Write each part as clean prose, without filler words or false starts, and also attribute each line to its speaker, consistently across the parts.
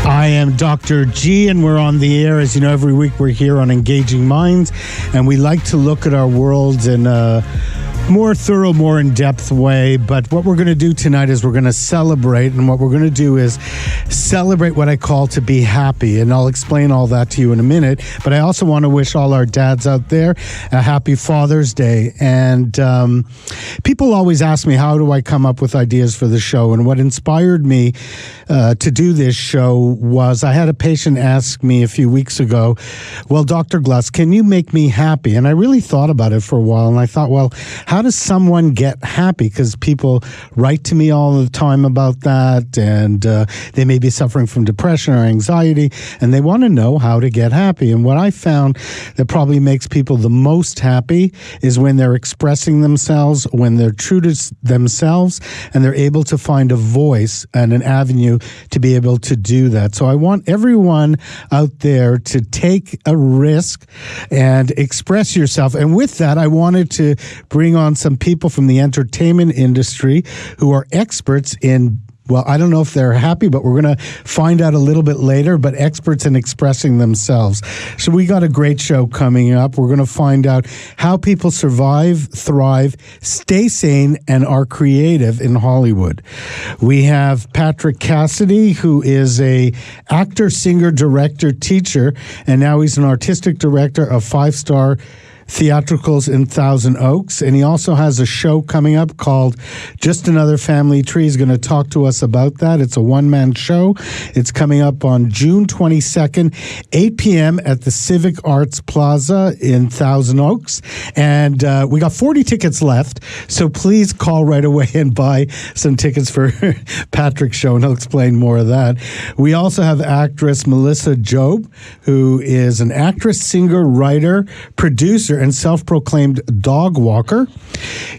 Speaker 1: I am Dr. G, and we're on the air. As you know, every week we're here on Engaging Minds, and we like to look at our worlds in a more thorough, more in-depth way. But what we're going to do tonight is we're going to celebrate, and what we're going to do is celebrate what I call to be happy, and I'll explain all that to you in a minute. But I also want to wish all our dads out there a happy Father's Day. And people always ask me, how do I come up with ideas for the show? And what inspired me to do this show was I had a patient ask me a few weeks ago, well, Dr. Gluss, can you make me happy? And I really thought about it for a while, and I thought, well, how does someone get happy? Because people write to me all the time about that, and they may be suffering from depression or anxiety, and they want to know how to get happy. And what I found that probably makes people the most happy is when they're expressing themselves, when they're true to themselves, and they're able to find a voice and an avenue to be able to do that. So I want everyone out there to take a risk and express yourself. And with that, I wanted to bring on some people from the entertainment industry who are experts in, well, I don't know if they're happy, but we're going to find out a little bit later, but experts in expressing themselves. So we got a great show coming up. We're going to find out how people survive, thrive, stay sane, and are creative in Hollywood. We have Patrick Cassidy, who is a actor, singer, director, teacher, and now he's an artistic director of 5-star theatricals in Thousand Oaks, and he also has a show coming up called Just Another Family Tree. He's going to talk to us about that. It's a one-man show. It's coming up on June 22nd, 8 p.m. at the Civic Arts Plaza in Thousand Oaks, and we got 40 tickets left, so please call right away and buy some tickets for Patrick's show, and he'll explain more of that. We also have actress Melissa Jobe, who is an actress, singer, writer, producer, and self-proclaimed dog walker.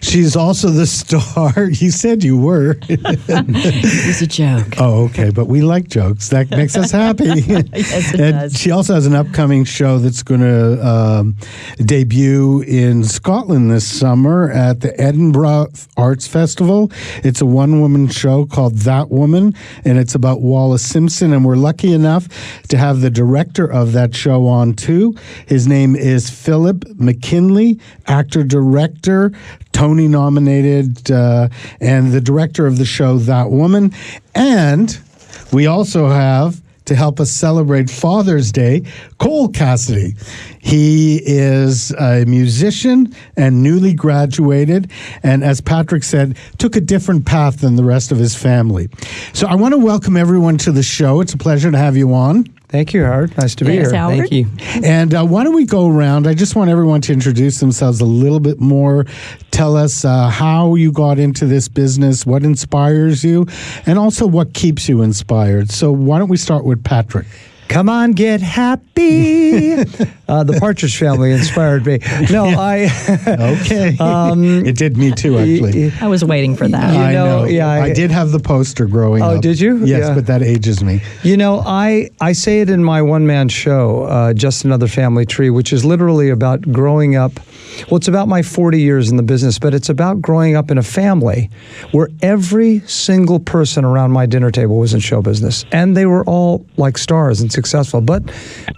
Speaker 1: She's also the star. You said you were.
Speaker 2: It was a joke.
Speaker 1: Oh, okay. But we like jokes. That makes us happy.
Speaker 2: Yes, it does.
Speaker 1: She also has an upcoming show that's going to debut in Scotland this summer at the Edinburgh Arts Festival. It's a one-woman show called That Woman, and it's about Wallace Simpson. And we're lucky enough to have the director of that show on, too. His name is Philip McKinley, actor-director, Tony-nominated, and the director of the show That Woman. And we also have, to help us celebrate Father's Day, Cole Cassidy. He is a musician and newly graduated, and as Patrick said, took a different path than the rest of his family. So I want to welcome everyone to the show. It's a pleasure to have you on.
Speaker 3: Thank you, Howard. Nice to be here.
Speaker 2: Howard.
Speaker 3: Thank you.
Speaker 1: And why don't we go around? I just want everyone to introduce themselves a little bit more. Tell us how you got into this business, what inspires you, and also what keeps you inspired. So why don't we start with Patrick?
Speaker 3: Come on, get happy. The Partridge Family inspired me. No,
Speaker 1: Okay. It did me too, actually.
Speaker 2: I was waiting for that.
Speaker 1: I know. Yeah, I did have the poster growing up.
Speaker 3: Oh, did you?
Speaker 1: Yes,
Speaker 3: Yeah.
Speaker 1: but that ages me.
Speaker 3: You know, I say it in my one-man show, Just Another Family Tree, which is literally about growing up. Well, it's about my 40 years in the business, but it's about growing up in a family where every single person around my dinner table was in show business. And they were all like stars and successful. But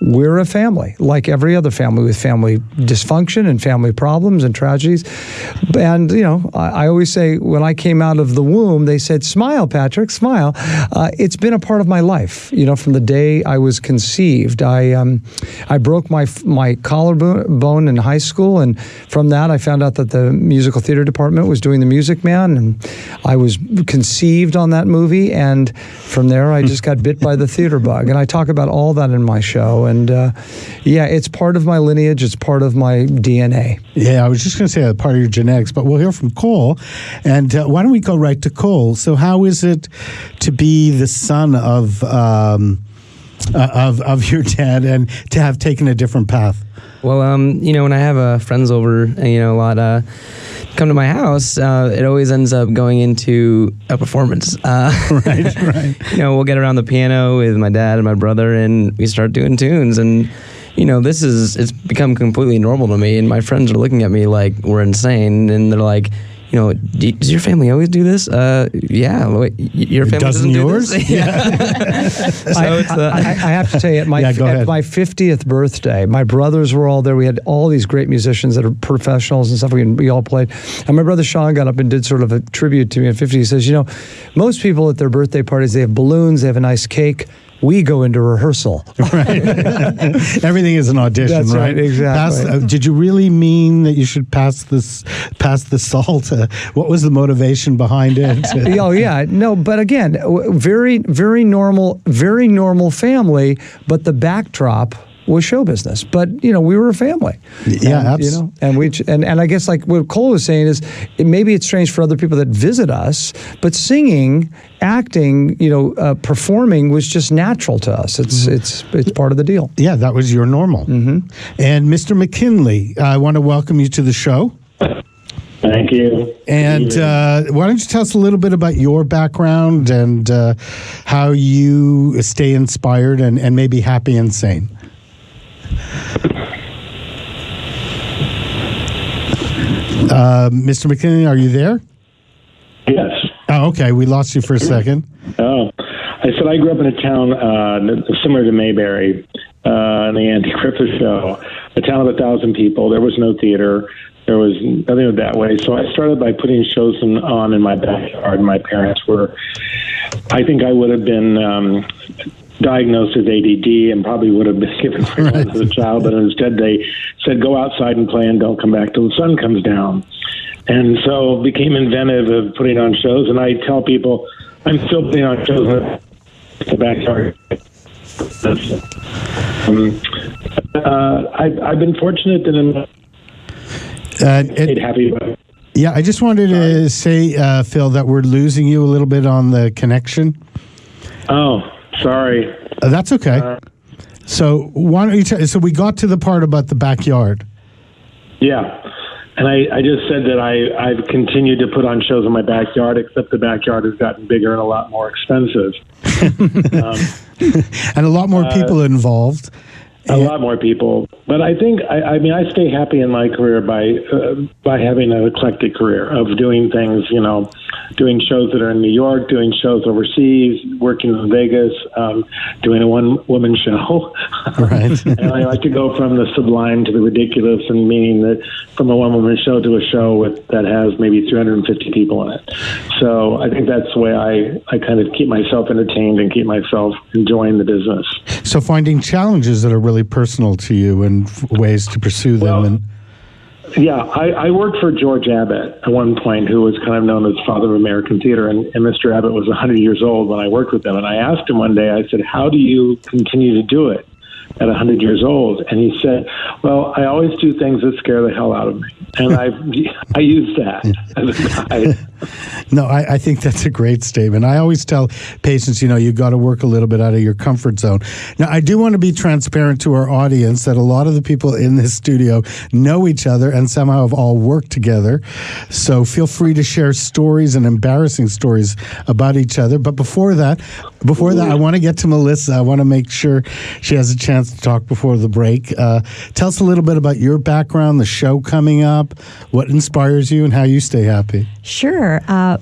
Speaker 3: we're a family, like every other family, with family dysfunction and family problems and tragedies. And, you know, I always say when I came out of the womb, they said, smile, Patrick, smile. It's been a part of my life, you know, from the day I was conceived. I broke my collarbone in high school, and from that, I found out that the musical theater department was doing The Music Man, and I was conceived on that movie, and from there, I just got bit by the theater bug. And I talk about all that in my show, and yeah, it's part of my lineage, it's part of my DNA.
Speaker 1: Yeah, I was just going to say part of your genetics, but we'll hear from Cole, and why don't we go right to Cole? So how is it to be the son of your dad and to have taken a different path?
Speaker 4: Well, you know, when I have friends over, you know, a lot come to my house, it always ends up going into a performance.
Speaker 1: Right.
Speaker 4: You know, we'll get around the piano with my dad and my brother, and we start doing tunes. And, you know, it's become completely normal to me. And my friends are looking at me like we're insane. And they're like, does your family always do this? Yeah. Your family doesn't
Speaker 1: yours?
Speaker 4: do this? Yeah. So
Speaker 3: I have to tell you, at my 50th birthday, my brothers were all there. We had all these great musicians that are professionals and stuff. We all played. And my brother Sean got up and did sort of a tribute to me at 50. He says, most people at their birthday parties, they have balloons, they have a nice cake. We go into rehearsal.
Speaker 1: Right. Everything is an audition,
Speaker 3: That's right, exactly.
Speaker 1: Did you really mean that you should pass the salt? What was the motivation behind it?
Speaker 3: Oh, yeah. No, but again, very, very normal family, but the backdrop was show business. But, we were a family.
Speaker 1: Yeah, absolutely.
Speaker 3: And I guess like what Cole was saying is maybe it's strange for other people that visit us, but singing, acting, performing was just natural to us. It's part of the deal.
Speaker 1: Yeah, that was your normal. Mm-hmm. And Mr. McKinley, I want to welcome you to the show.
Speaker 5: Thank you.
Speaker 1: And why don't you tell us a little bit about your background and how you stay inspired and maybe happy and sane? Mr. McKinley, are you there?
Speaker 5: Yes.
Speaker 1: Oh, okay. We lost you for a second.
Speaker 5: Oh, I said I grew up in a town similar to Mayberry, in the Andy Griffith Show, a town of 1,000 people. There was no theater. There was nothing of that way. So I started by putting shows on in my backyard. My parents I think I would have been diagnosed as ADD and probably would have been given hormones as a child, but instead they said, go outside and play and don't come back till the sun comes down. And so became inventive of putting on shows, and I tell people I'm still putting on shows in the backyard. I've been fortunate that I'm happy about it.
Speaker 1: Yeah, I just wanted to say, Phil, that we're losing you a little bit on the connection.
Speaker 5: Oh, sorry.
Speaker 1: That's okay. So why don't you so we got to the part about the backyard.
Speaker 5: Yeah. And I just said that I've continued to put on shows in my backyard, except the backyard has gotten bigger and a lot more expensive.
Speaker 1: And a lot more people involved.
Speaker 5: A lot more people. But I think, I stay happy in my career by having an eclectic career of doing things, doing shows that are in New York, doing shows overseas, working in Vegas, doing a one-woman show.
Speaker 1: Right.
Speaker 5: And I like to go from the sublime to the ridiculous, and meaning that from a one-woman show to a show that has maybe 350 people in it. So I think that's the way I kind of keep myself entertained and keep myself enjoying the business.
Speaker 1: So finding challenges that are really personal to you and ways to pursue them.
Speaker 5: Yeah, I worked for George Abbott at one point, who was kind of known as father of American theater, and Mr. Abbott was 100 years old when I worked with him. And I asked him one day, I said, how do you continue to do it at 100 years old? And he said, well, I always do things that scare the hell out of me. And I use that as a guide.
Speaker 1: No, I think that's a great statement. I always tell patients, you got to work a little bit out of your comfort zone. Now, I do want to be transparent to our audience that a lot of the people in this studio know each other and somehow have all worked together. So feel free to share stories and embarrassing stories about each other. But before that, I want to get to Melissa. I want to make sure she has a chance to talk before the break. Tell us a little bit about your background, the show coming up, what inspires you, and how you stay happy.
Speaker 2: Sure.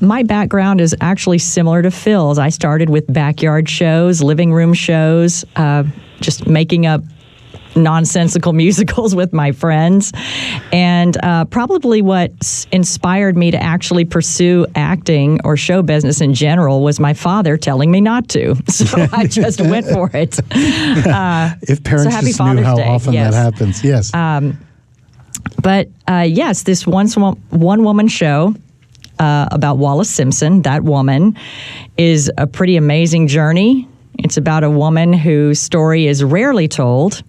Speaker 2: My background is actually similar to Phil's. I started with backyard shows, living room shows, just making up nonsensical musicals with my friends. And probably what inspired me to actually pursue acting or show business in general was my father telling me not to. So I just went for it.
Speaker 1: If parents
Speaker 2: so
Speaker 1: just knew how often that happens. Yes.
Speaker 2: But yes, this one-woman show about Wallace Simpson, that woman, is a pretty amazing journey. It's about a woman whose story is rarely told.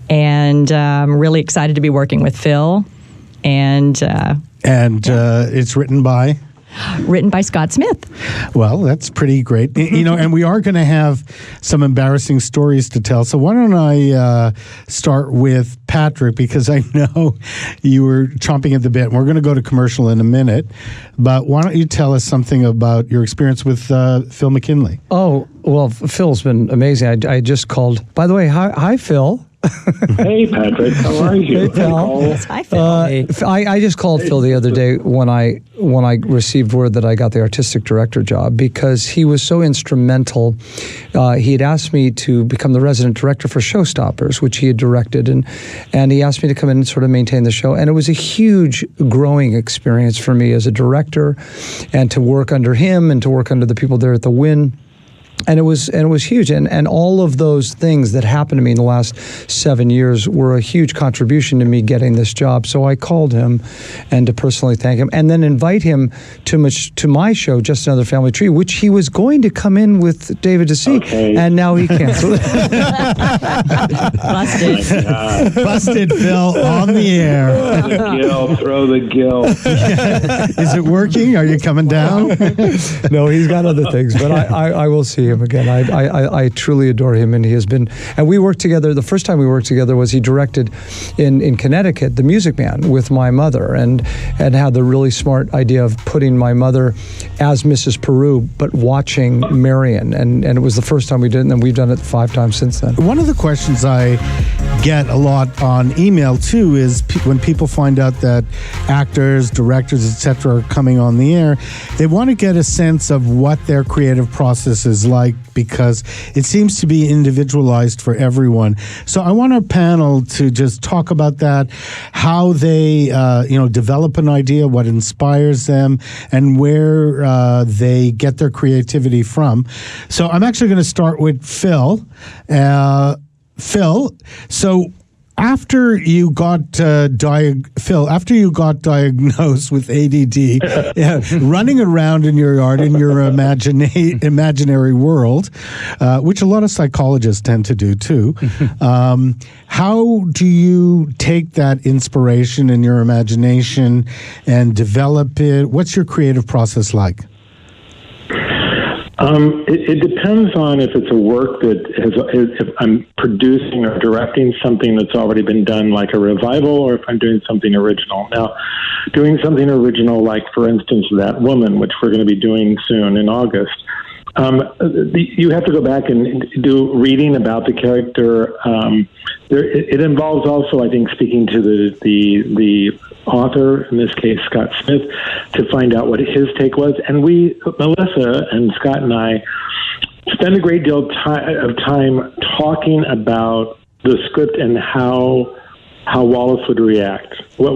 Speaker 2: And I'm really excited to be working with Phil. And
Speaker 1: it's written by?
Speaker 2: Written by Scott Smith.
Speaker 1: Well, that's pretty great. And we are going to have some embarrassing stories to tell. So why don't I start with Patrick, because I know you were chomping at the bit. We're going to go to commercial in a minute. But why don't you tell us something about your experience with Phil McKinley?
Speaker 3: Oh, well, Phil's been amazing. I just called. By the way, hi Phil.
Speaker 5: Hey, Patrick. How are you?
Speaker 3: Hey, pal.
Speaker 2: Hi, Phil.
Speaker 3: I just called Phil the other day when I received word that I got the artistic director job, because he was so instrumental. He had asked me to become the resident director for Showstoppers, which he had directed, and he asked me to come in and sort of maintain the show. And it was a huge growing experience for me as a director, and to work under him and to work under the people there at the Wynn. And it was huge, and all of those things that happened to me in the last 7 years were a huge contribution to me getting this job. So I called him, and to personally thank him, and then invite him to my show, Just Another Family Tree, which he was going to come in with David to see, and now he canceled.
Speaker 2: Busted.
Speaker 1: Busted, Phil, on the air.
Speaker 5: Throw the gill.
Speaker 1: Is it working? Are you coming down?
Speaker 3: No, he's got other things, but I will see him again. I truly adore him, and he has been. And we worked together. The first time we worked together was he directed in Connecticut, The Music Man, with my mother, and had the really smart idea of putting my mother as Mrs. Peru, but watching Marion, and it was the first time we did it, and then we've done it 5 times since then.
Speaker 1: One of the questions I get a lot on email too is when people find out that actors, directors, etc. are coming on the air, they want to get a sense of what their creative process is like, because it seems to be individualized for everyone. So I want our panel to just talk about that, how they develop an idea, what inspires them, and where they get their creativity from. So I'm actually going to start with Phil. Phil, so after you got diagnosed with ADD, running around in your yard in your imaginary world, which a lot of psychologists tend to do too, how do you take that inspiration in your imagination and develop it? What's your creative process like?
Speaker 5: It depends on if it's a work that if I'm producing or directing something that's already been done, like a revival, or if I'm doing something original. Now, doing something original, like, for instance, That Woman, which we're going to be doing soon in August, you have to go back and do reading about the character. It involves also, I think, speaking to the author, in this case Scott Smith, to find out what his take was. And Melissa and Scott and I, spend a great deal of time talking about the script and how Wallace would react. What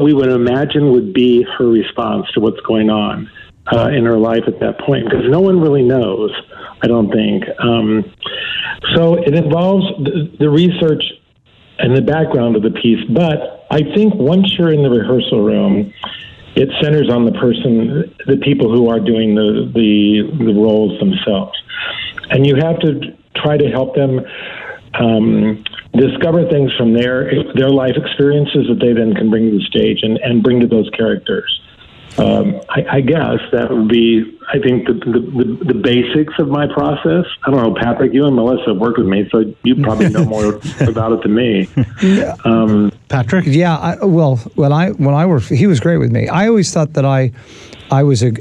Speaker 5: we would imagine would be her response to what's going on in her life at that point, because no one really knows, I don't think. So it involves the research and the background of the piece, but I think once you're in the rehearsal room, it centers on the person, the people who are doing the roles themselves. And you have to try to help them discover things from their life experiences that they then can bring to the stage and bring to those characters. I guess that would be, I think, the basics of my process. I don't know, Patrick, you and Melissa have worked with me, so you probably know more about it than me.
Speaker 1: Patrick?
Speaker 3: Yeah, when I worked, he was great with me. I always thought that I was a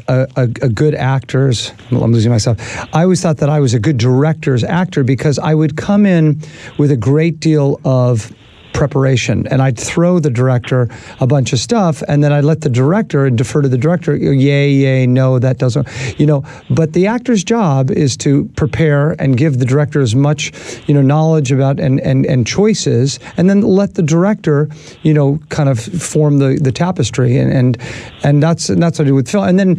Speaker 3: good actor's, I'm losing myself. I always thought that I was a good director's actor, because I would come in with a great deal of preparation, and I'd throw the director a bunch of stuff, and then I'd let the director and defer to the director. Yay, no, that doesn't, But the actor's job is to prepare and give the director as much, knowledge about and choices, and then let the director, kind of form the tapestry, and that's what I do with Phil. And then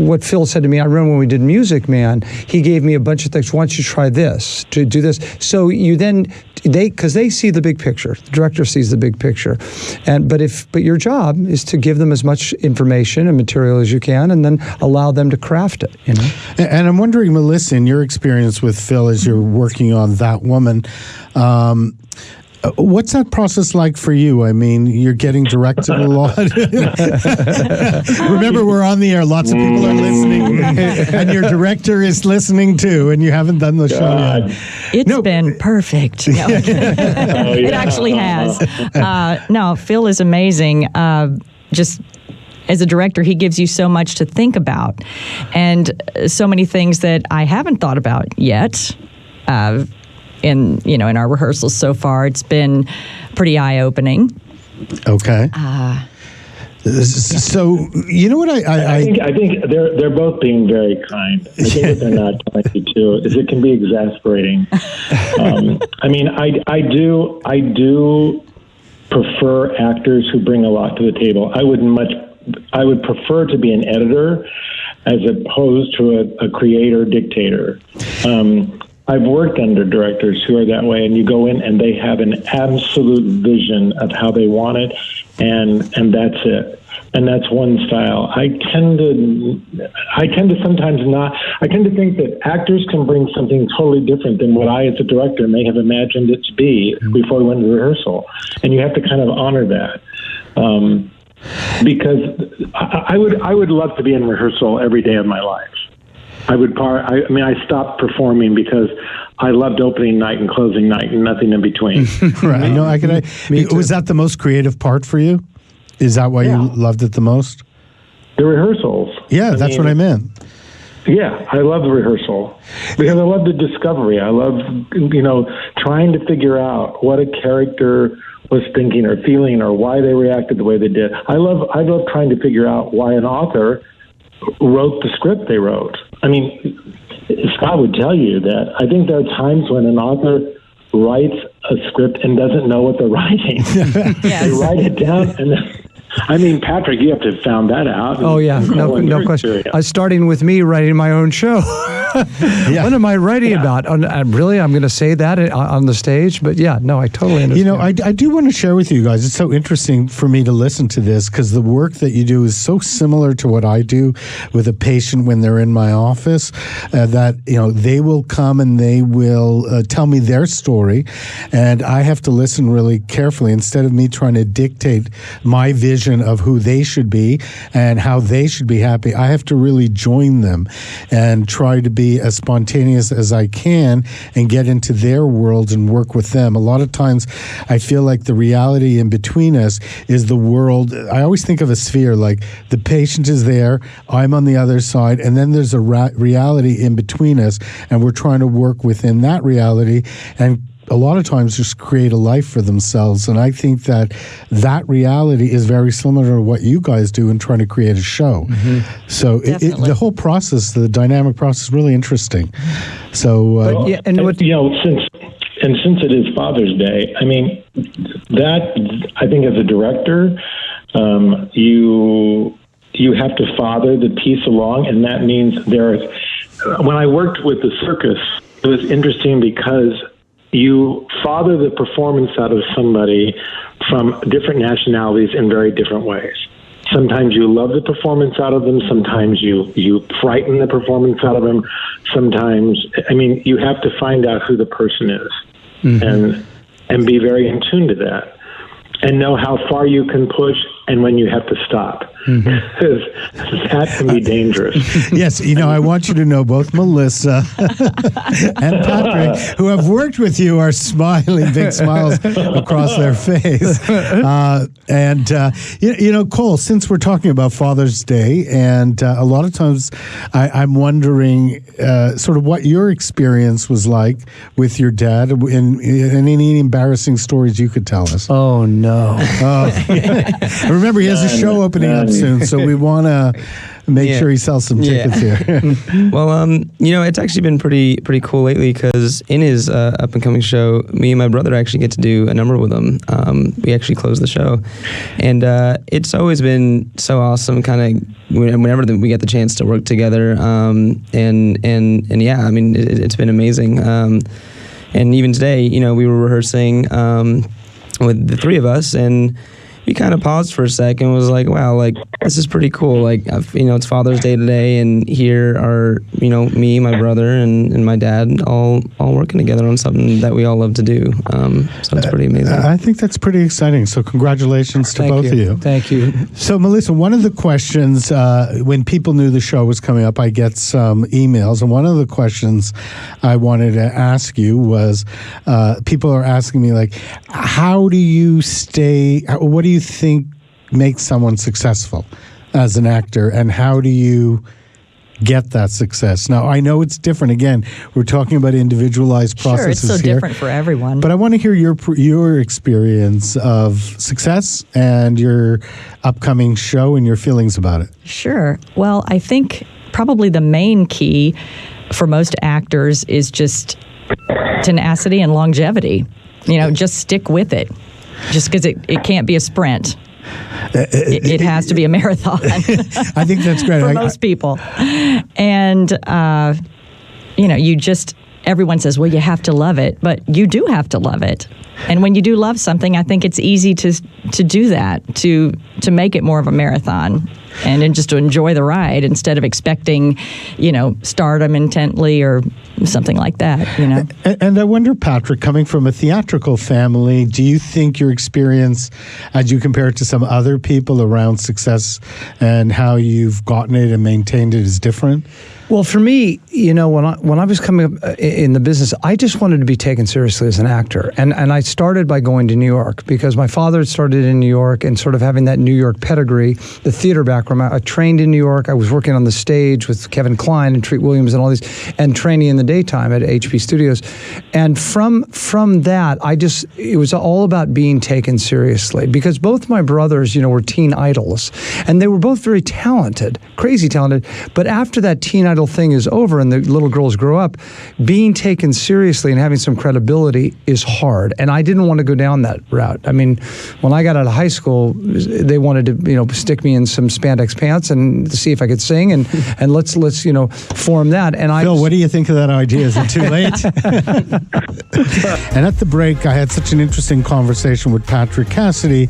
Speaker 3: what Phil said to me, I remember when we did Music Man, he gave me a bunch of things. Why don't you try this, to do this? So you then. Because they see the big picture. The director sees the big picture, but your job is to give them as much information and material as you can, and then allow them to craft it.
Speaker 1: And I'm wondering, Melissa, in your experience with Phil as you're working on That Woman, what's that process like for you? I mean, you're getting directed a lot. Remember, we're on the air. Lots of people are listening, and your director is listening too, and you haven't done the show yet.
Speaker 2: It's been perfect. No. It actually has. No, Phil is amazing. Just as a director, he gives you so much to think about, and so many things that I haven't thought about yet. in our rehearsals so far. It's been pretty eye-opening.
Speaker 1: Okay. So you know what
Speaker 5: I think they're both being very kind. I think what they're not telling you too is it can be exasperating. I mean, I do prefer actors who bring a lot to the table. I would prefer to be an editor as opposed to a creator dictator. I've worked under directors who are that way, and you go in and they have an absolute vision of how they want it, and that's it. And that's one style. I tend to sometimes not. I tend to think that actors can bring something totally different than what I, as a director, may have imagined it to be before we went to rehearsal. And you have to kind of honor that. Because I would love to be in rehearsal every day of my life. I stopped performing because I loved opening night and closing night and nothing in between.
Speaker 1: Right. Was that the most creative part for you? Is that why you loved it the most?
Speaker 5: The rehearsals.
Speaker 1: Yeah, that's what I meant.
Speaker 5: Yeah, I love the rehearsal because I love the discovery. I love, trying to figure out what a character was thinking or feeling or why they reacted the way they did. I love trying to figure out why an author wrote the script they wrote. I mean, Scott would tell you that I think there are times when an author writes a script and doesn't know what they're writing. They write it down and then, Patrick, you have to have found that out.
Speaker 3: Oh, yeah. No question. Starting with me writing my own show. What am I writing about? Really? I'm going to say that on the stage? But I totally understand.
Speaker 1: I do want to share with you guys, it's so interesting for me to listen to this because the work that you do is so similar to what I do with a patient when they're in my office, that, they will come and they will tell me their story, and I have to listen really carefully instead of me trying to dictate my vision of who they should be and how they should be happy. I have to really join them and try to be as spontaneous as I can and get into their worlds and work with them. A lot of times I feel like the reality in between us is the world. I always think of a sphere, like the patient is there, I'm on the other side, and then there's a reality in between us, and we're trying to work within that reality and a lot of times just create a life for themselves. And I think that reality is very similar to what you guys do in trying to create a show. Mm-hmm. So the whole process, the dynamic process, is really interesting. So,
Speaker 5: since it is Father's Day, that I think as a director, you have to father the piece along, and that means when I worked with the circus, it was interesting because you father the performance out of somebody from different nationalities in very different ways. Sometimes you love the performance out of them. Sometimes you frighten the performance out of them. Sometimes, you have to find out who the person is, mm-hmm. and be very in tune to that, and know how far you can push and when you have to stop. Mm-hmm. That can be dangerous.
Speaker 1: Yes, I want you to know both Melissa and Patrick, who have worked with you, are smiling, big smiles across their face. Cole, since we're talking about Father's Day, and a lot of times I'm wondering sort of what your experience was like with your dad, and any embarrassing stories you could tell us.
Speaker 3: Oh, no.
Speaker 1: Remember, he has a show opening up soon, so we want to make sure he sells some tickets here.
Speaker 4: Well, it's actually been pretty cool lately because in his up and coming show, me and my brother actually get to do a number with him. We actually close the show, and it's always been so awesome. Kind of whenever we get the chance to work together, it's been amazing. And even today, we were rehearsing with the three of us, and we kind of paused for a second and was like, wow, like, this is pretty cool. Like, it's Father's Day today, and here are, me, my brother, and my dad all working together on something that we all love to do. So it's pretty amazing.
Speaker 1: I think that's pretty exciting. So congratulations to both of you.
Speaker 3: Thank you.
Speaker 1: So, Melissa, one of the questions, when people knew the show was coming up, I get some emails, and one of the questions I wanted to ask you was, people are asking me, like, how do you what do you think makes someone successful as an actor, and how do you get that success. Now, I know it's different. Again, we're talking about individualized processes
Speaker 2: Sure, it's so
Speaker 1: here.
Speaker 2: different for everyone.
Speaker 1: But I want to hear your experience of success and your upcoming show and your feelings about it.
Speaker 2: Sure. Well, I think probably the main key for most actors is just tenacity and longevity. Just stick with it. Just because it can't be a sprint. It has to be a marathon.
Speaker 1: I think that's great.
Speaker 2: For most people. And, everyone says, well, you have to love it, but you do have to love it. And when you do love something, I think it's easy to do that, to make it more of a marathon and just to enjoy the ride instead of expecting, stardom intently or something like that,
Speaker 1: And I wonder, Patrick, coming from a theatrical family, do you think your experience, as you compare it to some other people around success and how you've gotten it and maintained it, is different?
Speaker 3: Well, for me, when I was coming up in the business, I just wanted to be taken seriously as an actor. And I started by going to New York because my father had started in New York and sort of having that New York pedigree, the theater background. I trained in New York. I was working on the stage with Kevin Kline and Treat Williams and all these, and training in the daytime at HP Studios. And from that, it was all about being taken seriously because both my brothers, were teen idols. And they were both very talented, crazy talented. But after that teen idol thing is over and the little girls grow up, being taken seriously and having some credibility is hard. And I didn't want to go down that route. I mean, when I got out of high school, they wanted to, stick me in some spandex pants and see if I could sing and let's form that. And
Speaker 1: Phil, what do you think of that idea? Is it too late? And at the break, I had such an interesting conversation with Patrick Cassidy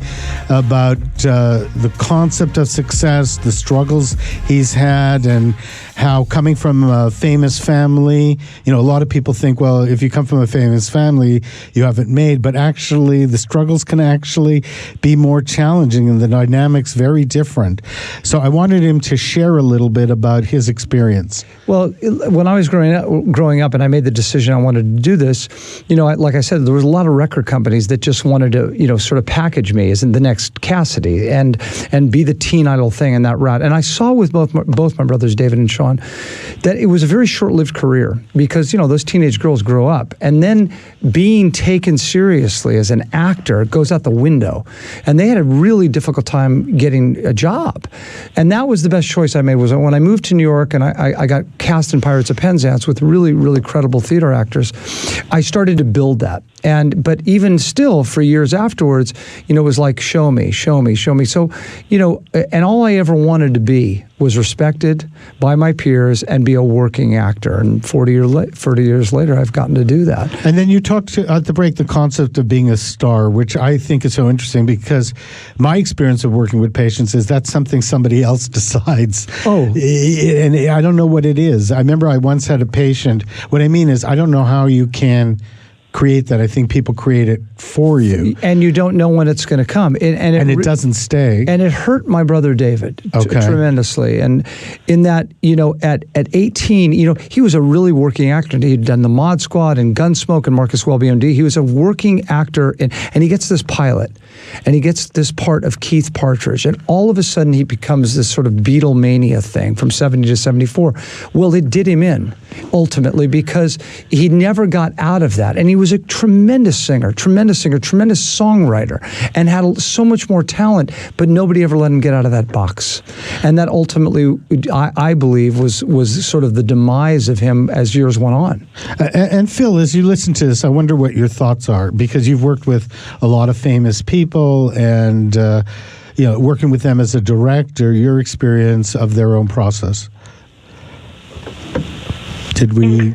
Speaker 1: about the concept of success, the struggles he's had, and how coming from a famous family, a lot of people think, well, if you come from a famous family, you haven't made, but actually the struggles can actually be more challenging and the dynamics very different. So I wanted him to share a little bit about his experience.
Speaker 3: Well, when I was growing up and I made the decision I wanted to do this, like I said, there was a lot of record companies that just wanted to, sort of package me as the next Cassidy and be the teen idol thing in that route. And I saw with both my brothers, David and Sean, that it was a very short-lived career because, those teenage girls grow up and then being taken seriously as an actor goes out the window. And they had a really difficult time getting a job. And that was the best choice I made was when I moved to New York and I got cast in Pirates of Penzance with really, really credible theater actors, I started to build that. But even still, for years afterwards, it was like, show me. So, and all I ever wanted to be was respected by my peers and be a working actor. And 40 years later, I've gotten to do that.
Speaker 1: And then you talked at the break the concept of being a star, which I think is so interesting because my experience of working with patients is that's something somebody else decides.
Speaker 3: Oh.
Speaker 1: And I don't know what it is. I remember I once had a patient. What I mean is I don't know how you can create that. I think people create it for you.
Speaker 3: And you don't know when it's going to come. And
Speaker 1: it doesn't stay.
Speaker 3: And it hurt my brother David tremendously. And in that, at 18, he was a really working actor. He'd done the Mod Squad and Gunsmoke and Marcus Welby MD. He was a working actor. And he gets this pilot. And he gets this part of Keith Partridge. And all of a sudden, he becomes this sort of Beatlemania thing from 70 to 74. Well, it did him in, ultimately, because he never got out of that. And he was a tremendous singer, tremendous songwriter, and had so much more talent, but nobody ever let him get out of that box. And that ultimately, I believe, was sort of the demise of him as years went on.
Speaker 1: And Phil, as you listen to this, I wonder what your thoughts are, because you've worked with a lot of famous people and working with them as a director, your experience of their own process. Did we...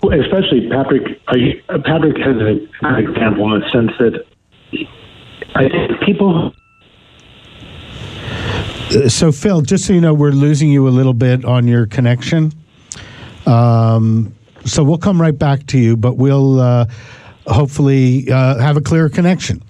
Speaker 5: especially Patrick has an example in the sense that I think people...
Speaker 1: So, Phil, just so you know, we're losing you a little bit on your connection. So we'll come right back to you, but we'll... hopefully have a clearer connection.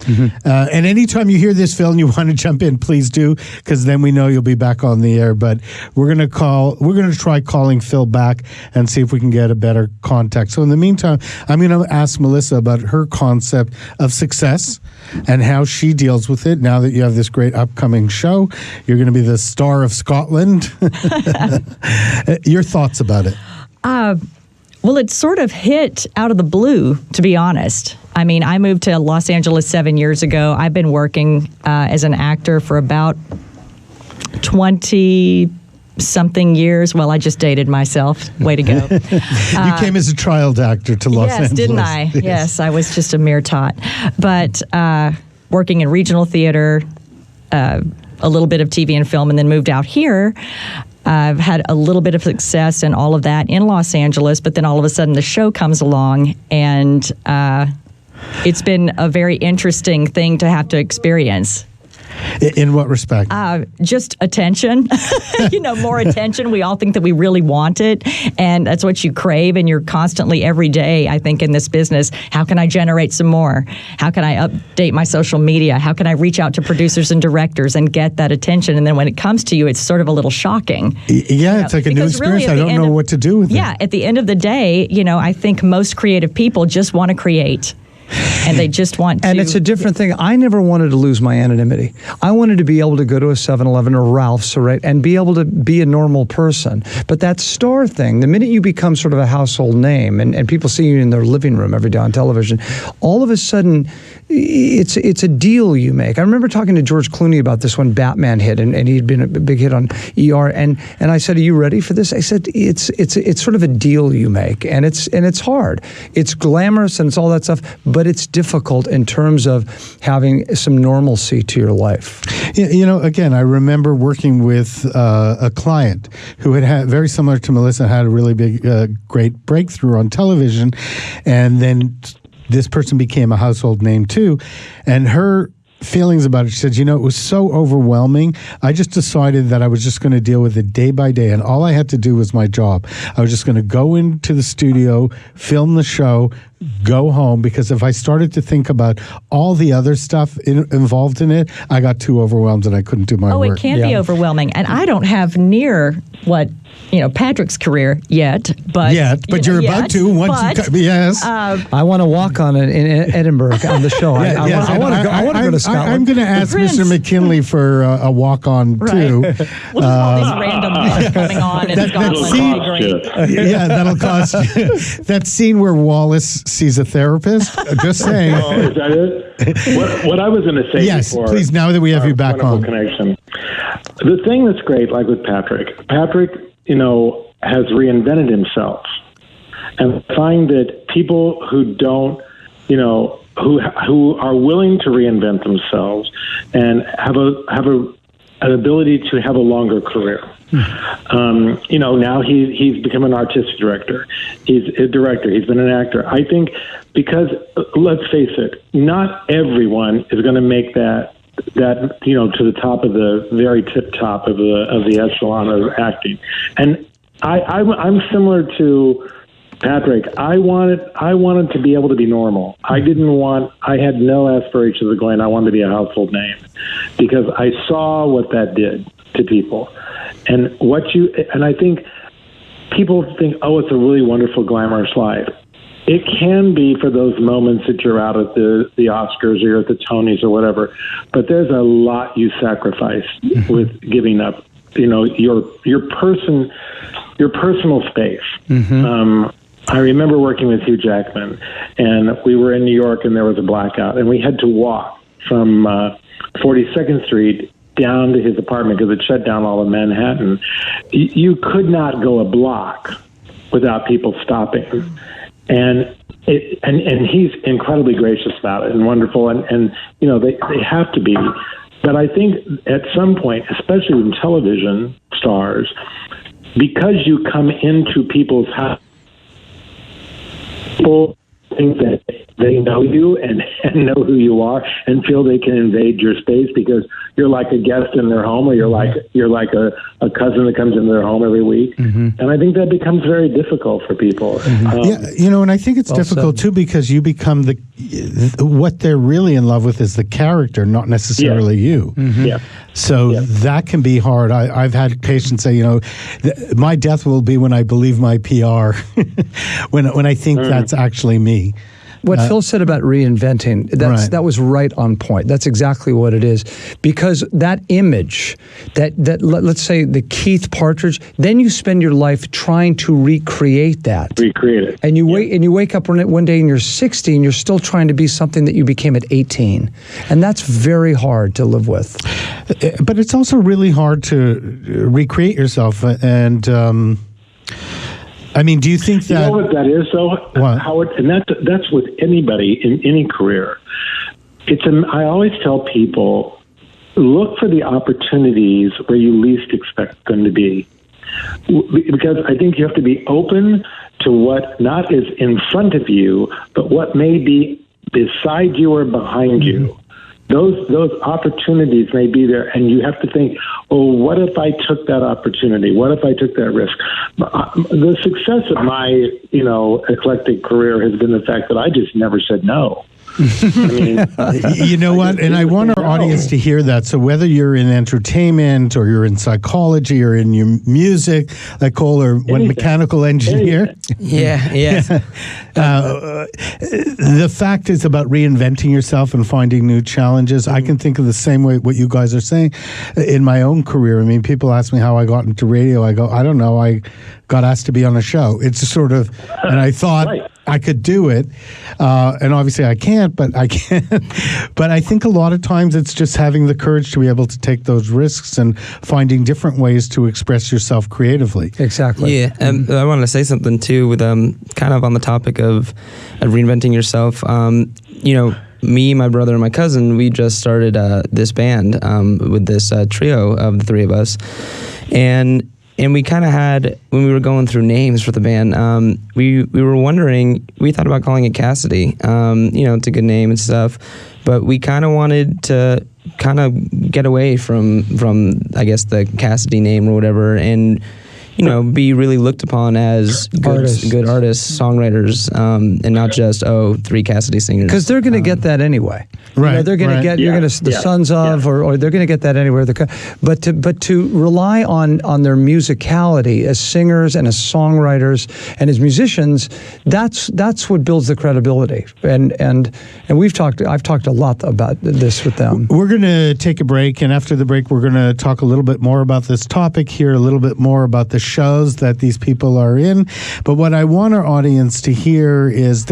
Speaker 1: And anytime you hear this, Phil, and you want to jump in, please do, because then we know you'll be back on the air. But we're going to try calling Phil back and see if we can get a better contact. So in the meantime, I'm going to ask Melissa about her concept of success and how she deals with it now that you have this great upcoming show. You're going to be the star of Scotland. Your thoughts about it?
Speaker 2: Well, it sort of hit out of the blue, to be honest. I mean, I moved to Los Angeles 7 years ago. I've been working as an actor for about 20-something years. Well, I just dated myself. Way to go.
Speaker 1: You came as a child actor to Los Angeles.
Speaker 2: Yes, didn't I? Yes, I was just a mere tot. But working in regional theater, a little bit of TV and film, and then moved out here. I've had a little bit of success and all of that in Los Angeles, but then all of a sudden the show comes along, and it's been a very interesting thing to have to experience.
Speaker 1: In what respect?
Speaker 2: Just attention. More attention. We all think that we really want it, and that's what you crave, and you're constantly, every day, I think, in this business, how can I generate some more? How can I update my social media? How can I reach out to producers and directors and get that attention? And then when it comes to you, it's sort of a little shocking.
Speaker 1: Yeah, it's like a new experience. Really, I don't know what to do with it.
Speaker 2: Yeah, at the end of the day, I think most creative people just want to create. And they just want to.
Speaker 3: And it's a different thing. I never wanted to lose my anonymity. I wanted to be able to go to a 7-Eleven or Ralph's, right, and be able to be a normal person. But that star thing, the minute you become sort of a household name and people see you in their living room every day on television, all of a sudden, it's a deal you make. I remember talking to George Clooney about this when Batman hit, and he'd been a big hit on ER, and I said, "Are you ready for this?" I said, "It's sort of a deal you make, and it's hard. It's glamorous and it's all that stuff, but it's difficult in terms of having some normalcy to your life."
Speaker 1: Again, I remember working with a client who had very similar to Melissa, had a really big, great breakthrough on television, and then this person became a household name too, and her feelings about it, she said, it was so overwhelming. I just decided that I was just going to deal with it day by day, and all I had to do was my job. I was just going to go into the studio, film the show, go home, because if I started to think about all the other stuff involved in it, I got too overwhelmed and I couldn't do my work.
Speaker 2: Oh, it can be overwhelming. And I don't have near what, Patrick's career yet. But
Speaker 1: you're about to. Yes.
Speaker 3: I want to walk on it in Edinburgh on the show. I want to go to Scotland.
Speaker 1: I'm going to ask Mr. McKinley for a walk-on, too.
Speaker 2: We'll just call these random coming on in Scotland.
Speaker 1: Yeah, that'll cost you. That scene where Wallace sees a therapist, just saying.
Speaker 5: Oh, is that it? What I was going to say before.
Speaker 1: Yes, please, now that we have you back on.
Speaker 5: Connection. The thing that's great, like with Patrick, has reinvented himself. And I find that people who don't, who are willing to reinvent themselves and have an ability to have a longer career. Now he's become an artistic director. He's a director. He's been an actor. I think because, let's face it, not everyone is going to make that to the top of the very tip top of the echelon of acting. And I'm similar to Patrick. I wanted to be able to be normal. I had no aspirations of going, I wanted to be a household name, because I saw what that did to people. And I think people think, oh, it's a really wonderful, glamorous life. It can be for those moments that you're out at the Oscars or you're at the Tonys or whatever, but there's a lot you sacrifice with giving up, your personal space. I remember working with Hugh Jackman, and we were in New York, and there was a blackout, and we had to walk from 42nd Street down to his apartment because it shut down all of Manhattan. You could not go a block without people stopping. And he's incredibly gracious about it and wonderful, and they have to be. But I think at some point, especially with television stars, because you come into people's house, people think that they know you and and know who you are and feel they can invade your space because you're like a guest in their home, or you're like a cousin that comes into their home every week. And I think that becomes very difficult for people.
Speaker 1: And I think it's difficult too, because you become what they're really in love with is the character, not necessarily you. So that can be hard. I've had patients say, my death will be when I believe my PR, when I think that's actually me.
Speaker 3: What Phil said about reinventing, that was right on point. That's exactly what it is. Because that image, that let's say the Keith Partridge, then you spend your life trying to recreate that.
Speaker 5: Recreate it.
Speaker 3: And you wake up one day and you're 60 and you're still trying to be something that you became at 18. And that's very hard to live with.
Speaker 1: But it's also really hard to recreate yourself. And do you think that...
Speaker 5: You know what that is, though, Howard? And that's with anybody in any career. I always tell people, look for the opportunities where you least expect them to be. Because I think you have to be open to what not is in front of you, but what may be beside you or behind you. Those opportunities may be there, and you have to think, what if I took that opportunity? What if I took that risk? The success of my, eclectic career has been the fact that I just never said no.
Speaker 1: You know what? And I want our audience to hear that. So whether you're in entertainment or you're in psychology or in your music, like Cole, or mechanical engineer. The fact is about reinventing yourself and finding new challenges. I can think of the same way what you guys are saying in my own career. People ask me how I got into radio. I go, I don't know. I got asked to be on a show. It's sort of, and I thought I could do it. And obviously I can't, but I can. But I think a lot of times it's just having the courage to be able to take those risks and finding different ways to express yourself creatively.
Speaker 3: Exactly.
Speaker 4: Yeah. I wanted to say something too with kind of on the topic of reinventing yourself. Me, my brother, and my cousin, we just started this band with this trio of the three of us. And we kind of had, when we were going through names for the band, we were wondering, we thought about calling it Cassidy. It's a good name and stuff. But we kind of wanted to kind of get away from I guess, the Cassidy name or whatever, and be really looked upon as good artists, songwriters, and not just three Cassidy singers.
Speaker 3: Because they're going to get that anyway.
Speaker 1: Right.
Speaker 3: They're going to get the sons of, or they're going to get that anywhere. But to rely on their musicality as singers and as songwriters and as musicians, that's what builds the credibility. And I've talked a lot about this with them.
Speaker 1: We're going to take a break, and after the break, we're going to talk a little bit more about this topic, hear a little bit more about the shows that these people are in. But what I want our audience to hear is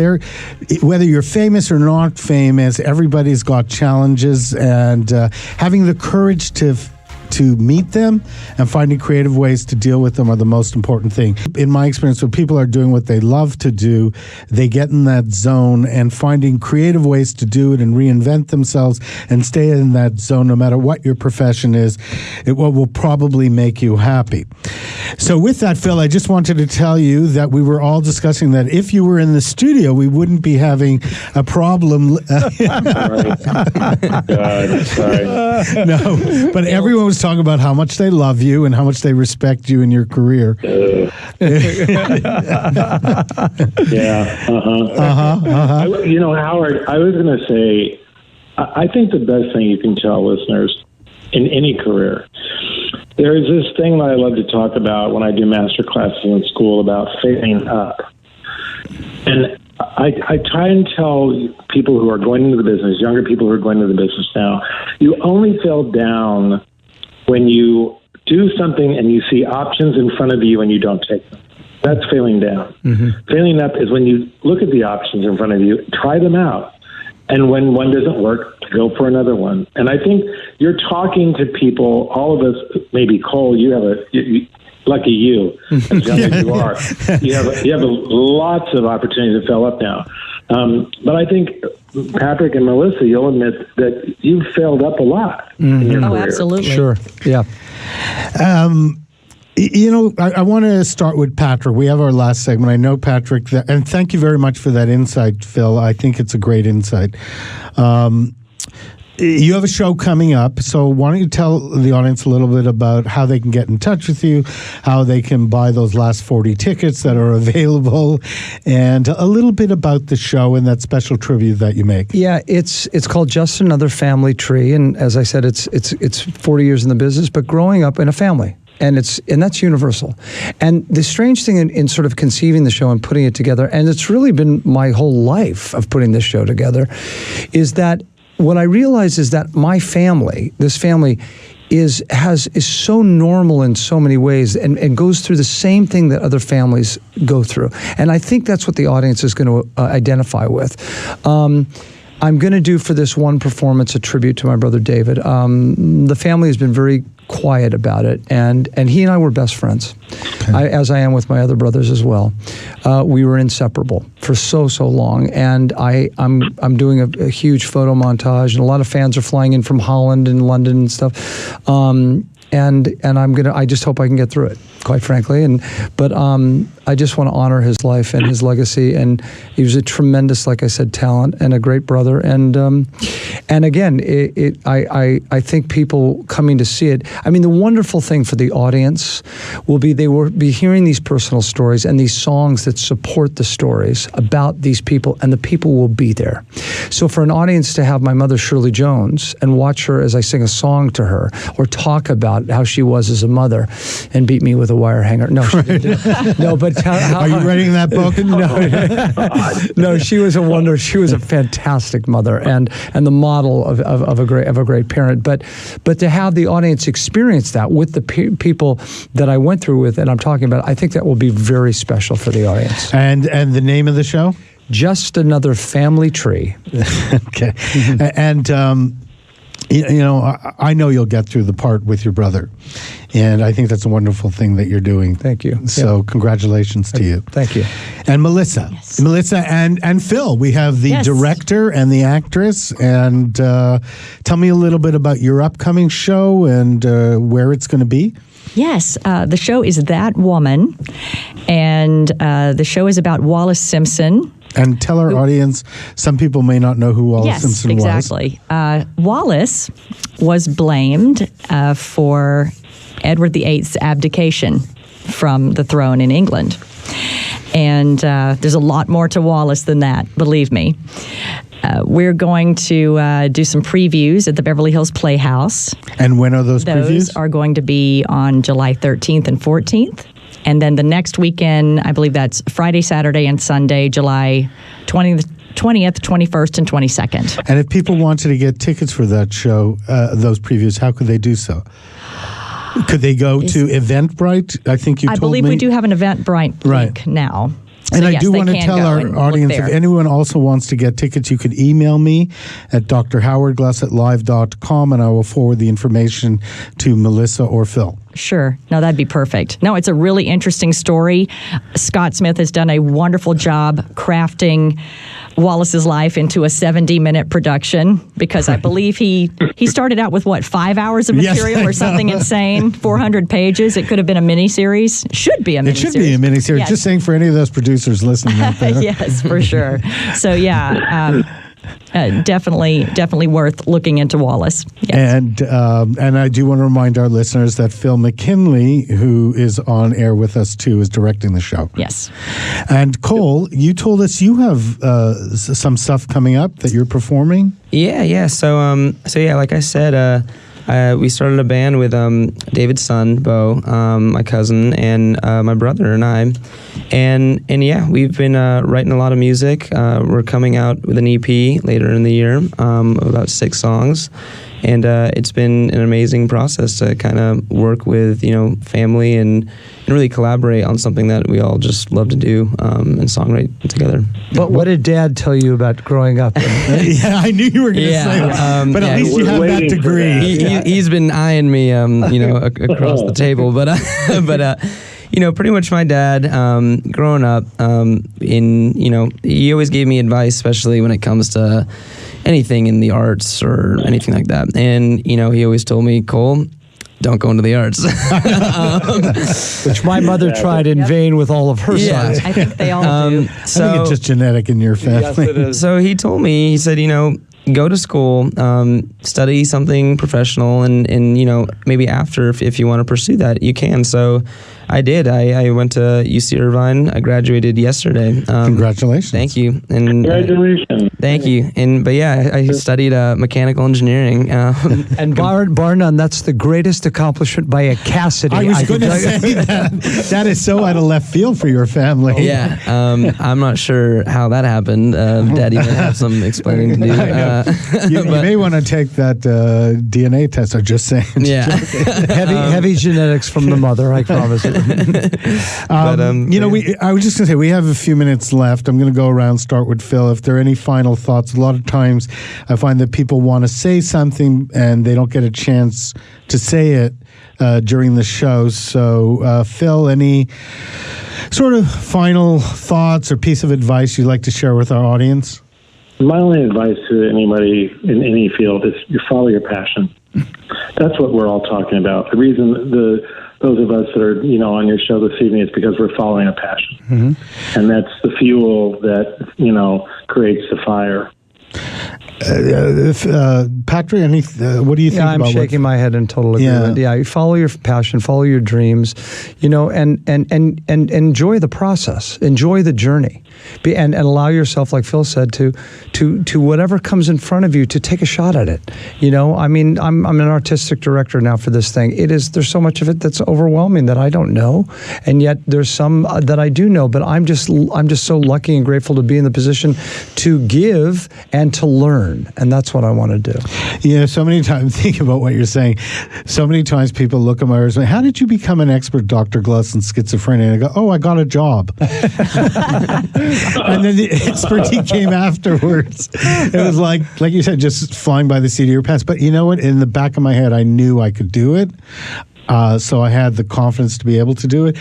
Speaker 1: whether you're famous or not famous, everybody's got challenges, and having the courage to meet them and finding creative ways to deal with them are the most important thing. In my experience, when people are doing what they love to do, they get in that zone, and finding creative ways to do it and reinvent themselves and stay in that zone no matter what your profession is, what will probably make you happy. So with that, Phil, I just wanted to tell you that we were all discussing that if you were in the studio, we wouldn't be having a problem.
Speaker 5: Sorry.
Speaker 1: No, but everyone was talking about how much they love you and how much they respect you in your career.
Speaker 5: Howard, I was going to say, I think the best thing you can tell listeners in any career, there is this thing that I love to talk about when I do master classes in school about failing up. And I try and tell people who are going into the business, younger people who are going into the business now, you only fail down when you do something and you see options in front of you and you don't take them. That's failing down. Failing up is when you look at the options in front of you, try them out. And when one doesn't work, go for another one. And I think you're talking to people, all of us, maybe Cole, you have lucky you, as young as you are, you have lots of opportunities to fill up now. But I think, Patrick and Melissa, you'll admit that you've failed up a lot in your career.
Speaker 2: Absolutely.
Speaker 3: Sure, yeah.
Speaker 1: I want to start with Patrick. We have our last segment. I know, Patrick, and thank you very much for that insight, Phil. I think it's a great insight. You have a show coming up, so why don't you tell the audience a little bit about how they can get in touch with you, how they can buy those last 40 tickets that are available, and a little bit about the show and that special tribute that you make.
Speaker 3: Yeah, it's called Just Another Family Tree, and as I said, it's 40 years in the business, but growing up in a family. And that's universal. And the strange thing in sort of conceiving the show and putting it together, and it's really been my whole life of putting this show together, is that what I realize is that my family, this family, is so normal in so many ways and goes through the same thing that other families go through. And I think that's what the audience is going to identify with. I'm going to do for this one performance a tribute to my brother David. The family has been very quiet about it, and he and I were best friends, as I am with my other brothers as well. We were inseparable for so long, and I'm doing a huge photo montage, and a lot of fans are flying in from Holland and London and stuff. And I just hope I can get through it, quite frankly. But I just want to honor his life and his legacy. And he was a tremendous, like I said, talent and a great brother. And again, I think people coming to see it. I mean, the wonderful thing for the audience will be they will be hearing these personal stories and these songs that support the stories about these people, and the people will be there. So for an audience to have my mother Shirley Jones and watch her as I sing a song to her or talk about how she was as a mother and beat me with a wire hanger. No, she didn't. No, but
Speaker 1: are you writing that book?
Speaker 3: No, she was a wonder. She was a fantastic mother and the model of a great parent. But to have the audience experience that with the people that I went through with and I'm talking about, I think that will be very special for the audience.
Speaker 1: And the name of the show?
Speaker 3: Just Another Family Tree.
Speaker 1: Okay. And I know you'll get through the part with your brother, and I think that's a wonderful thing that you're doing.
Speaker 3: Thank you.
Speaker 1: So congratulations to you.
Speaker 3: Thank you.
Speaker 1: And Melissa, and Phil, we have the director and the actress, and tell me a little bit about your upcoming show and where it's going to be.
Speaker 2: Yes, the show is That Woman, and the show is about Wallace Simpson.
Speaker 1: And tell our audience, some people may not know who Wallace Simpson was.
Speaker 2: Yes, exactly. Wallace was blamed for Edward VIII's abdication from the throne in England. And there's a lot more to Wallace than that, believe me. We're going to do some previews at the Beverly Hills Playhouse.
Speaker 1: And when are those previews?
Speaker 2: Those are going to be on July 13th and 14th. And then the next weekend, I believe that's Friday, Saturday, and Sunday, July 20th, 21st, and 22nd.
Speaker 1: And if people wanted to get tickets for that show, those previews, how could they do so? Could they go to Eventbrite? I think you told me.
Speaker 2: I believe we do have an Eventbrite link now. So
Speaker 1: and I do want to tell our audience, if anyone also wants to get tickets, you could email me at drhowardgluss@live.com, and I will forward the information to Melissa or Phil.
Speaker 2: Sure. No, that'd be perfect. No, it's a really interesting story. Scott Smith has done a wonderful job crafting Wallace's life into a 70-minute production, because I believe he started out with, 5 hours of material or something insane, 400 pages. It could have been a miniseries. Should be a miniseries.
Speaker 1: It should be a miniseries. Yes. Just saying for any of those producers listening out there.
Speaker 2: Yes, for sure. So, definitely worth looking into Wallace. Yes.
Speaker 1: And I do want to remind our listeners that Phil McKinley, who is on air with us too, is directing the show.
Speaker 2: Yes.
Speaker 1: And Cole, you told us you have some stuff coming up that you're performing.
Speaker 4: Yeah. So like I said, we started a band with David's son, Bo, my cousin, and my brother and I. And we've been writing a lot of music. We're coming out with an EP later in the year of about 6 songs. And it's been an amazing process to kind of work with, family and really collaborate on something that we all just love to do and songwrite together.
Speaker 3: But what did Dad tell you about growing up?
Speaker 1: Yeah, I knew you were going to say that. But at least you have that degree.
Speaker 4: He's been eyeing me, across the table. But pretty much my dad, growing up, he always gave me advice, especially when it comes to anything in the arts or anything like that. And, he always told me, Cole, don't go into the arts.
Speaker 3: Which my mother tried in vain with all of her sons.
Speaker 2: I think they all do.
Speaker 1: I think it's just genetic in your family.
Speaker 3: Yes, it is.
Speaker 4: So he told me, he said, go to school, study something professional, and maybe after, if you want to pursue that, you can. So I did. I went to UC Irvine. I graduated yesterday.
Speaker 1: Congratulations.
Speaker 4: Thank you. And
Speaker 5: Congratulations.
Speaker 4: thank you. But yeah, I studied mechanical engineering.
Speaker 3: And bar none, that's the greatest accomplishment by a Cassidy.
Speaker 1: I was
Speaker 3: can
Speaker 1: going to
Speaker 3: tell you.
Speaker 1: say that. That is so out of left field for your family.
Speaker 4: Yeah, I'm not sure how that happened. Daddy might have some explaining to do.
Speaker 1: You may want to take that DNA test. I'm just saying.
Speaker 4: Yeah.
Speaker 3: Heavy genetics from the mother, I promise you.
Speaker 1: I was just going to say, we have a few minutes left. I'm going to go around, start with Phil. If there are any final thoughts, a lot of times I find that people want to say something and they don't get a chance to say it during the show. So, Phil, any sort of final thoughts or piece of advice you'd like to share with our audience?
Speaker 5: My only advice to anybody in any field is you follow your passion. That's what we're all talking about. The reason those of us that are on your show this evening is because we're following a passion, and that's the fuel that creates the fire.
Speaker 1: Patrick, what do you think?
Speaker 3: I'm shaking my head in total agreement. Yeah, you follow your passion, follow your dreams, and enjoy the process, enjoy the journey, and allow yourself, like Phil said, to whatever comes in front of you, to take a shot at it. I mean, I'm an artistic director now for this thing. There's so much of it that's overwhelming that I don't know, and yet there's some that I do know. But I'm just so lucky and grateful to be in the position to give and to learn. And that's what I want to do.
Speaker 1: Yeah, so many times, think about what you're saying. So many times people look at my resume, how did you become an expert, Dr. Gluss, in schizophrenia? And I go, I got a job. And then the expertise came afterwards. It was like you said, just flying by the seat of your pants. But you know what? In the back of my head, I knew I could do it. So I had the confidence to be able to do it.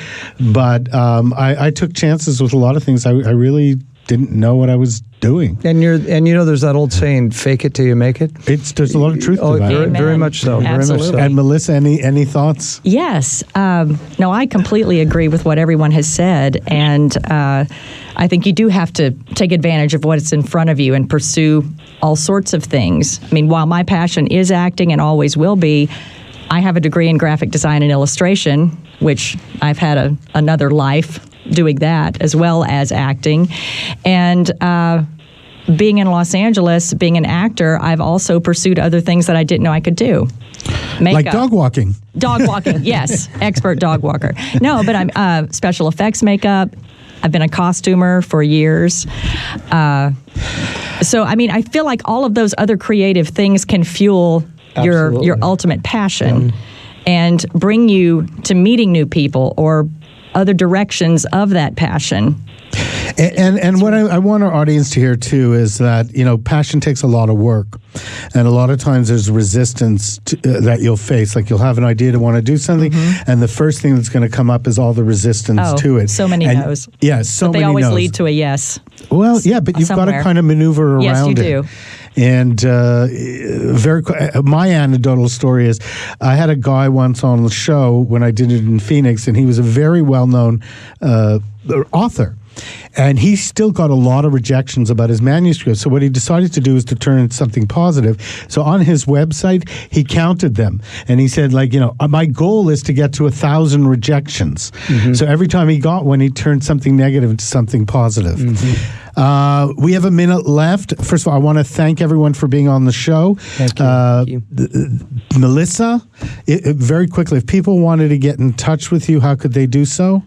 Speaker 1: But I took chances with a lot of things. I really didn't know what I was doing.
Speaker 3: And there's that old saying, fake it till you make it.
Speaker 1: There's a lot of truth to that.
Speaker 3: Very much so.
Speaker 2: Absolutely.
Speaker 3: Very much so.
Speaker 1: And Melissa, any thoughts?
Speaker 2: Yes. No, I completely agree with what everyone has said. And I think you do have to take advantage of what's in front of you and pursue all sorts of things. I mean, while my passion is acting and always will be, I have a degree in graphic design and illustration, which I've had another life doing that as well as acting. And being in Los Angeles, being an actor, I've also pursued other things that I didn't know I could do. Makeup.
Speaker 1: Like dog walking.
Speaker 2: Dog walking, yes. Expert dog walker. No, but I'm special effects makeup. I've been a costumer for years. So, I mean, I feel like all of those other creative things can fuel your ultimate passion and bring you to meeting new people or other directions of that passion.
Speaker 1: And what I want our audience to hear too is that passion takes a lot of work, and a lot of times there's resistance that you'll face. Like you'll have an idea to want to do something, and the first thing that's going to come up is all the resistance to it.
Speaker 2: So many no's.
Speaker 1: Yeah, so
Speaker 2: but they
Speaker 1: many
Speaker 2: always
Speaker 1: no's.
Speaker 2: lead to a yes.
Speaker 1: Well, yeah, but you've got to kind of maneuver around it.
Speaker 2: Yes, you do.
Speaker 1: And my anecdotal story is I had a guy once on the show when I did it in Phoenix, and he was a very well-known author. And he still got a lot of rejections about his manuscript. So what he decided to do is to turn it into something positive. So on his website, he counted them. And he said, my goal is to get to 1,000 rejections. Mm-hmm. So every time he got one, he turned something negative into something positive. Mm-hmm. We have a minute left. First of all, I want to thank everyone for being on the show.
Speaker 3: Thank you.
Speaker 1: Melissa, very quickly, if people wanted to get in touch with you, how could they do so?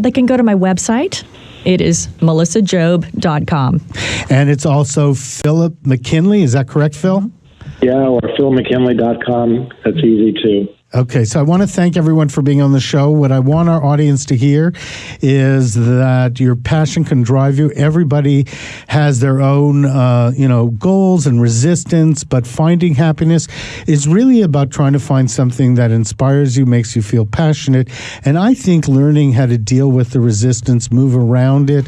Speaker 2: They can go to my website. It is melissajobe.com.
Speaker 1: And it's also Philip McKinley. Is that correct, Phil?
Speaker 5: Yeah, or philmckinley.com. That's easy too.
Speaker 1: Okay, so I want to thank everyone for being on the show. What I want our audience to hear is that your passion can drive you. Everybody has their own, goals and resistance, but finding happiness is really about trying to find something that inspires you, makes you feel passionate. And I think learning how to deal with the resistance, move around it,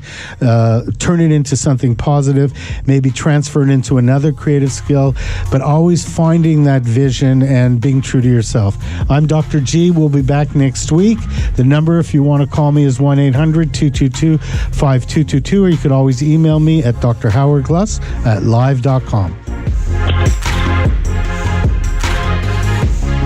Speaker 1: turn it into something positive, maybe transfer it into another creative skill, but always finding that vision and being true to yourself. I'm Dr. G. We'll be back next week. The number, if you want to call me, is 1-800-222-5222, or you could always email me at drhowardgluss@live.com.